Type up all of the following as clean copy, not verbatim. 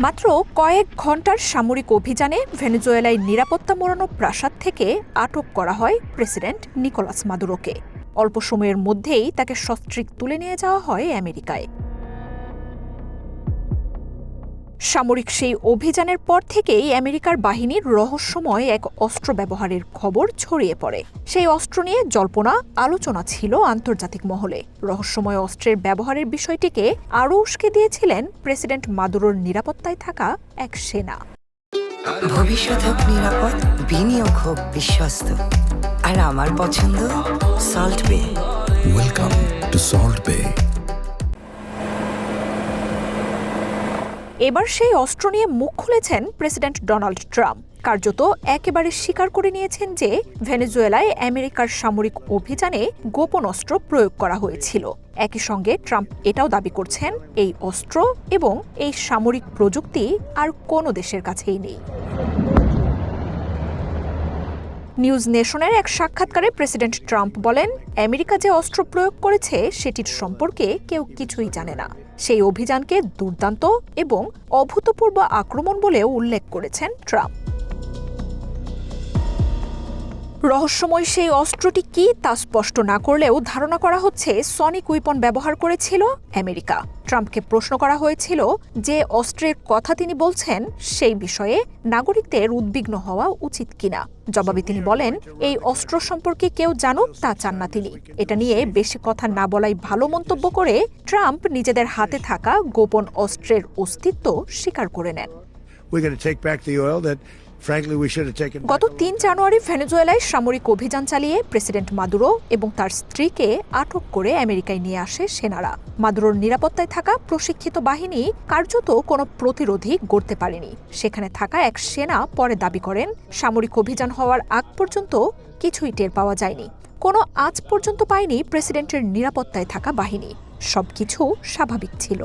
মাত্র কয়েক ঘন্টার সামরিক অভিযানে ভেনেজুয়েলায় নিরাপত্তা মোড়ানো প্রাসাদ থেকে আটক করা হয় প্রেসিডেন্ট নিকোলাস মাদুরোকে। অল্প সময়ের মধ্যেই তাকে সস্ত্রীক তুলে নিয়ে যাওয়া হয় আমেরিকায়। সামরিক সেই অভিযানের পর থেকেই আমেরিকার বাহিনীর রহস্যময় এক অস্ত্র ব্যবহারের খবর ছড়িয়ে পড়ে। সেই অস্ত্র নিয়ে জল্পনা আলোচনা ছিল আন্তর্জাতিক মহলে। রহস্যময় অস্ত্রের ব্যবহারের বিষয়টিকে আরও উস্কে দিয়েছিলেন প্রেসিডেন্ট মাদুরোর নিরাপত্তায় থাকা এক সেনা। ভবিষ্যৎ হোক নিরাপদ, বিনিয়োগ হোক বিশ্বস্ত, আর আমার পছন্দ সল্ট বে। ওয়েলকাম টু সল্ট বে। এবার সেই অস্ত্র নিয়ে মুখ খুলেছেন প্রেসিডেন্ট ডোনাল্ড ট্রাম্প। কার্যত একেবারে স্বীকার করে নিয়েছেন যে ভেনেজুয়েলায় আমেরিকার সামরিক অভিযানে গোপন অস্ত্র প্রয়োগ করা হয়েছিল। একই সঙ্গে ট্রাম্প এটাও দাবি করছেন এই অস্ত্র এবং এই সামরিক প্রযুক্তি আর কোনো দেশের কাছেই নেই। নিউজ নেশনের এক সাক্ষাৎকারে প্রেসিডেন্ট ট্রাম্প বলেন, আমেরিকা যে অস্ত্র প্রয়োগ করেছে সেটির সম্পর্কে কেউ কিছুই জানে না। সেই অভিযানকে দুর্দান্ত এবং অভূতপূর্ব আক্রমণ বলেও উল্লেখ করেছেন ট্রাম্প। রহস্যময় সেই অস্ত্রটি কি তা স্পষ্ট না করলেও ধারণা করা হচ্ছে সনিক উইপন ব্যবহার করেছিল আমেরিকা। ট্রাম্পকে প্রশ্ন করা হয়েছিল যে অস্ত্রের কথা তিনি বলছেন সেই বিষয়ে নাগরিকদের উদ্বিগ্ন হওয়া উচিত কিনা। জবাবে তিনি বলেন, এই অস্ত্র সম্পর্কে কেউ জানুক তা চান না তিনি। এটা নিয়ে বেশি কথা না বলাই ভালো মন্তব্য করে ট্রাম্প নিজেদের হাতে থাকা গোপন অস্ত্রের অস্তিত্ব স্বীকার করে নেন। গত ৩ জানুয়ারি ভেনেজুয়েলায় সামরিক অভিযান চালিয়ে প্রেসিডেন্ট মাদুরো এবং তার স্ত্রীকে আটক করে আমেরিকায় নিয়ে আসে সেনারা। মাদুরোর নিরাপত্তায় থাকা প্রশিক্ষিত বাহিনী কার্যত কোনো প্রতিরোধই গড়তে পারেনি। সেখানে থাকা এক সেনা পরে দাবি করেন, সামরিক অভিযান হওয়ার আগ পর্যন্ত কিছুই টের পাওয়া যায়নি। কোনো আজ পর্যন্ত পায়নি প্রেসিডেন্টের নিরাপত্তায় থাকা বাহিনী। সবকিছু স্বাভাবিক ছিল।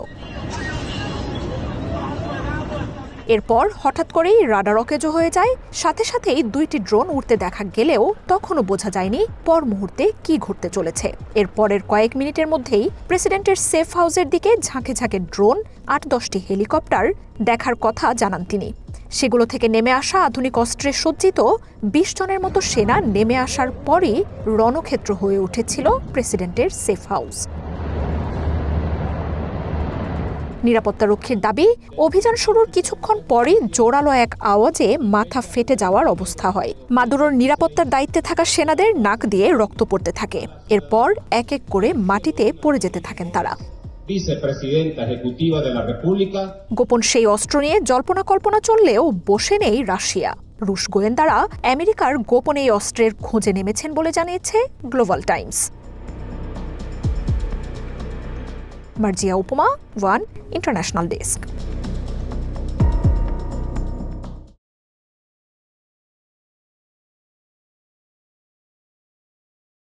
এরপর হঠাৎ করেই রাডার অকেজো হয়ে যায়। সাথে সাথেই ২টি ড্রোন উড়তে দেখা গেলেও তখনও বোঝা যায়নি পর মুহূর্তে কি ঘটতে চলেছে। এরপরের কয়েক মিনিটের মধ্যেই প্রেসিডেন্টের সেফ হাউসের দিকে ঝাঁকে ঝাঁকে ড্রোন, ৮-১০টি হেলিকপ্টার দেখার কথা জানান তিনি। সেগুলো থেকে নেমে আসা আধুনিক অস্ত্রে সজ্জিত ২০ জনের মতো সেনা নেমে আসার পরই রণক্ষেত্র হয়ে উঠেছিল প্রেসিডেন্টের সেফ হাউস। নিরাপত্তারক্ষীর দাবি, অভিযান শুরুর কিছুক্ষণ পরই জোরালো এক আওয়াজে মাথা ফেটে যাওয়ার অবস্থা হয়। মাদুরোর নিরাপত্তার দায়িত্বে থাকা সেনাদের নাক দিয়ে রক্ত পড়তে থাকে। এরপর এক এক করে মাটিতে পড়ে যেতে থাকেন তারা। গোপন সেই অস্ত্র নিয়ে জল্পনা কল্পনা চললেও বসে নেই রাশিয়া। রুশ গোয়েন্দারা আমেরিকার গোপন এই অস্ত্রের খোঁজে নেমেছেন বলে জানিয়েছে গ্লোবাল টাইমস। মার্জিয়া উপমা, ওয়ান ইন্টারন্যাশনাল ডেস্ক।